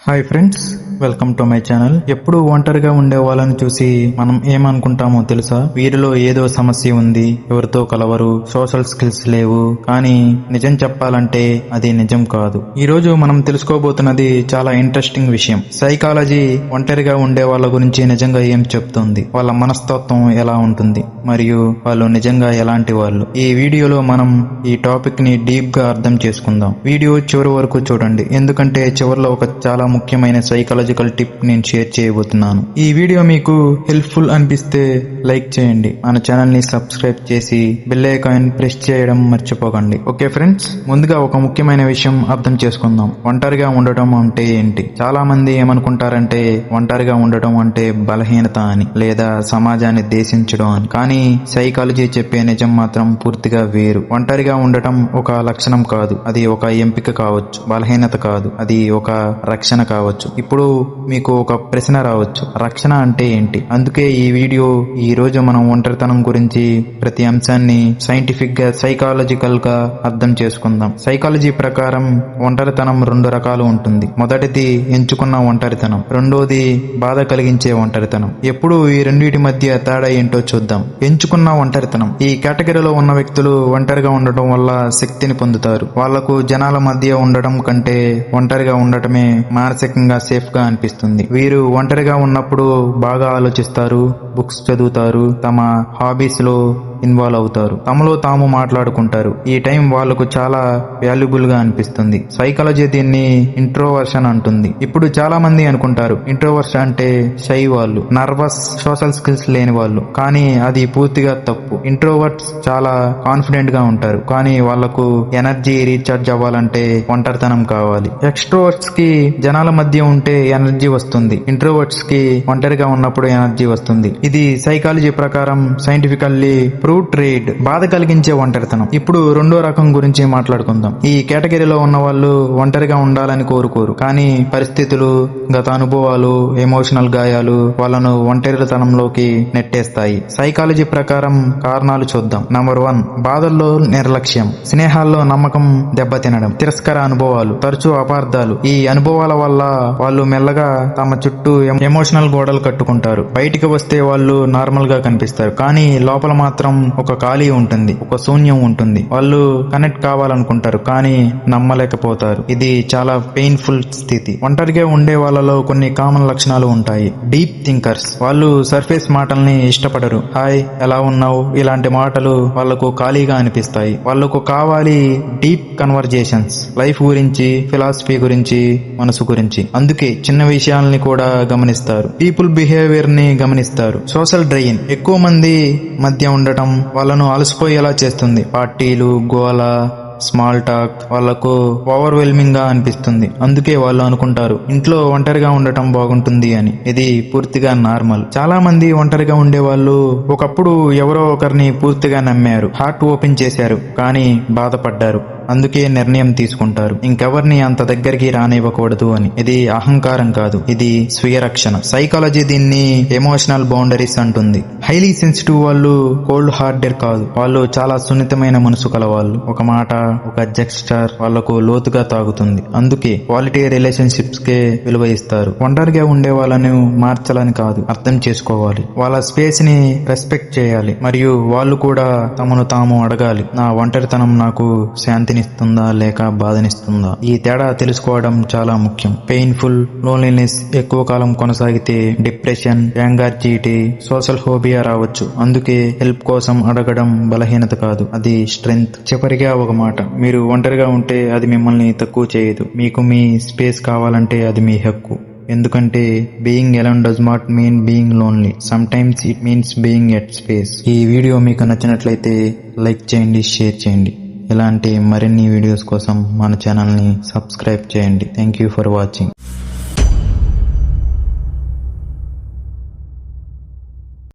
Hi friends, welcome to my channel. ఎప్పుడు ఒంటరిగా ఉండే వాళ్ళని చూసి మనం ఏమనుకుంటామో తెలుసా? వీరిలో ఏదో సమస్య ఉంది, ఎవరితో కలవరు, సోషల్ స్కిల్స్ లేవు. కానీ నిజం చెప్పాలంటే అది నిజం కాదు. ఈ రోజు మనం తెలుసుకోబోతున్నది చాలా ఇంట్రెస్టింగ్ విషయం. సైకాలజీ ఒంటరిగా ఉండే వాళ్ళ గురించి నిజంగా ఏం చెప్తుంది, వాళ్ళ మనస్తత్వం ఎలా ఉంటుంది, మరియు వాళ్ళు నిజంగా ఎలాంటి వాళ్ళు. ఈ వీడియోలో మనం ఈ టాపిక్ ని డీప్ గా అర్థం చేసుకుందాం. వీడియో చివరి వరకు చూడండి, ఎందుకంటే చివరిలో ఒక చాలా ముఖ్యమైన సైకాలజికల్ టిప్ నేను షేర్ చేయబోతున్నాను. ఈ వీడియో మీకు హెల్ప్ఫుల్ అనిపిస్తే లైక్ చేయండి, మన ఛానల్ ని సబ్స్క్రైబ్ చేసి బెల్ ఐకాన్ ప్రెస్ చేయడం మర్చిపోకండి. ఓకే ఫ్రెండ్స్, ముందుగా ఒక ముఖ్యమైన విషయం అర్థం చేసుకుందాం. ఒంటరిగా ఉండటం అంటే ఏంటి? చాలా మంది ఏమనుకుంటారంటే ఒంటరిగా ఉండటం అంటే బలహీనత అని, లేదా సమాజాన్ని దేశించడం అని. కానీ సైకాలజీ చెప్పే నిజం మాత్రం పూర్తిగా వేరు. ఒంటరిగా ఉండటం ఒక లక్షణం కాదు, అది ఒక ఎంపిక కావచ్చు. బలహీనత కాదు, అది ఒక రక్షణ కావచ్చు. ఇప్పుడు మీకు ఒక ప్రశ్న రావచ్చు, రక్షణ అంటే ఏంటి? అందుకే ఈ వీడియో. ఈ రోజు మనం ఒంటరితనం గురించి ప్రతి అంశాన్ని సైంటిఫిక్ గా, సైకాలజికల్ గా అర్థం చేసుకుందాం. సైకాలజీ ప్రకారం ఒంటరితనం రెండు రకాలు ఉంటుంది. మొదటిది ఎంచుకున్న ఒంటరితనం, రెండోది బాధ కలిగించే ఒంటరితనం. ఎప్పుడు ఈ రెండింటి మధ్య తేడా ఏంటో చూద్దాం. ఎంచుకున్న ఒంటరితనం. ఈ కేటగిరీలో ఉన్న వ్యక్తులు ఒంటరిగా ఉండటం వల్ల శక్తిని పొందుతారు. వాళ్లకు జనాల మధ్య ఉండటం కంటే ఒంటరిగా ఉండటమే మానసికంగా సేఫ్ గా అనిపిస్తుంది. వీరు ఒంటరిగా ఉన్నప్పుడు బాగా ఆలోచిస్తారు, బుక్స్ చదువుతారు, తమ హాబీస్ లో ఇన్వాల్వ్ అవుతారు, తమలో తాము మాట్లాడుకుంటారు. ఈ టైం వాళ్లకు చాలా వాల్యుబుల్ గా అనిపిస్తుంది. సైకాలజీ దీన్ని ఇంట్రోవర్షన్ అంటుంది. ఇప్పుడు చాలా మంది అనుకుంటారు ఇంట్రోవర్షన్ అంటే షై వాళ్ళు, నర్వస్, సోషల్ స్కిల్స్ లేని వాళ్ళు. కానీ అది పూర్తిగా తప్పు. ఇంట్రోవర్ట్స్ చాలా కాన్ఫిడెంట్ గా ఉంటారు, కానీ వాళ్లకు ఎనర్జీ రీఛార్జ్ అవ్వాలంటే ఒంటరితనం కావాలి. ఎక్స్ట్రోవర్ట్స్ కి జనాల మధ్య ఉంటే ఎనర్జీ వస్తుంది, ఇంట్రోవర్ట్స్ కి ఒంటరిగా ఉన్నప్పుడు ఎనర్జీ వస్తుంది. ఇది సైకాలజీ ప్రకారం సైంటిఫికల్లీ ప్రూవ్ ట్రేడ్. బాధ కలిగించే ఒంటరితనం. ఇప్పుడు రెండో రకం గురించి మాట్లాడుకుందాం. ఈ కేటగిరీలో ఉన్న వాళ్ళు ఒంటరిగా ఉండాలని కోరుకోరు, కానీ పరిస్థితులు, గత అనుభవాలు, ఎమోషనల్ గాయాలు వాళ్ళను ఒంటరితనంలోకి నెట్టేస్తాయి. సైకాలజీ ప్రకారం కారణాలు చూద్దాం. నంబర్ 1, బాధల్లో నిర్లక్ష్యం, స్నేహాల్లో నమ్మకం దెబ్బతినడం, తిరస్కార అనుభవాలు, తరచూ అపార్థాలు. ఈ అనుభవాల వల్ల వాళ్ళు మెల్లగా తమ చుట్టూ ఎమోషనల్ గోడలు కట్టుకుంటారు. బయటికి వస్తే వాళ్ళు నార్మల్ గా కనిపిస్తారు, కానీ లోపల మాత్రం ఒక ఖాళీ ఉంటుంది, ఒక శూన్యం ఉంటుంది. వాళ్ళు కనెక్ట్ కావాలనుకుంటారు, కానీ నమ్మలేకపోతారు. ఇది చాలా పెయిన్ఫుల్ స్థితి. ఒంటరిగా ఉండే వాళ్ళలో కొన్ని కామన్ లక్షణాలు ఉంటాయి. Deep thinkers. వాళ్ళు సర్ఫేస్ మాటల్ని ఇష్టపడరు. హాయ్, ఎలా ఉన్నావు, ఇలాంటి మాటలు వాళ్లకు ఖాళీగా అనిపిస్తాయి. వాళ్లకు కావాలి డీప్ కన్వర్జేషన్స్, లైఫ్ గురించి, ఫిలాసఫీ గురించి, మనసు గురించి. అందుకే చిన్న విషయాల్ని కూడా గమనిస్తారు. పీపుల్ బిహేవియర్ ని గమనిస్తారు. Social drain. ఎక్కువ మంది మధ్య ఉండటం వాళ్ళను అలసిపోయేలా చేస్తుంది. పార్టీలు, గోల, స్మాల్ టాక్ వాళ్లకు ఓవర్వెల్మింగ్ గా అనిపిస్తుంది. అందుకే వాళ్ళు అనుకుంటారు ఇంట్లో ఒంటరిగా ఉండటం బాగుంటుంది అని. ఇది పూర్తిగా నార్మల్. చాలా మంది ఒంటరిగా ఉండే వాళ్ళు ఒకప్పుడు ఎవరో ఒకరిని పూర్తిగా నమ్మారు, హార్ట్ ఓపెన్ చేశారు, కానీ బాధపడ్డారు. అందుకే నిర్ణయం తీసుకుంటారు ఇంకెవరిని అంత దగ్గరికి రానివ్వకూడదు అని. ఇది అహంకారం కాదు, ఇది స్వీయ రక్షణ. సైకాలజీ దీన్ని ఎమోషనల్ బౌండరీస్ అంటుంది. హైలీ సెన్సిటివ్ వాళ్ళు కోల్డ్ హార్టెడ్ కాదు, వాళ్ళు చాలా సున్నితమైన మనసు కలవాళ్ళు. ఒక మాట, ఒక జెస్చర్ వాళ్లకు లోతుగా తాగుతుంది. అందుకే క్వాలిటీ రిలేషన్షిప్స్ కే విలువ ఇస్తారు. ఒంటరిగా ఉండే వాళ్ళను మార్చాలని కాదు, అర్థం చేసుకోవాలి. వాళ్ళ స్పేస్ ని రెస్పెక్ట్ చేయాలి, మరియు వాళ్ళు కూడా తమను తాము అడగాలి, నా ఒంటరితనం నాకు శాంతినిస్తుందా లేక బాధనిస్తుందా? ఈ తేడా తెలుసుకోవడం చాలా ముఖ్యం. పెయిన్ఫుల్ లోన్లీనెస్ ఎక్కువ కాలం కొనసాగితే డిప్రెషన్, యాంగ్జైటీ, సోషల్ ఫోబియా రావచ్చు. అందుకే హెల్ప్ కోసం అడగడం బలహీనత కాదు, అది స్ట్రెంగ్త్. చివరిగా ఒక మాట, మీరు ఒంటరిగా ఉంటే అది మిమ్మల్ని తక్కువ చేయదు. మీకు మీ స్పేస్ కావాలంటే అది మీ హక్కు. ఎందుకంటే being alone does not mean being lonely, some times it means being at space. ఈ వీడియో మీకు నచ్చినట్లయితే లైక్ చేయండి, షేర్ చేయండి. ఇలాంటి మరిన్ని వీడియోస్ కోసం మన ఛానల్ని సబ్స్క్రైబ్ చేయండి. Thank you for watching.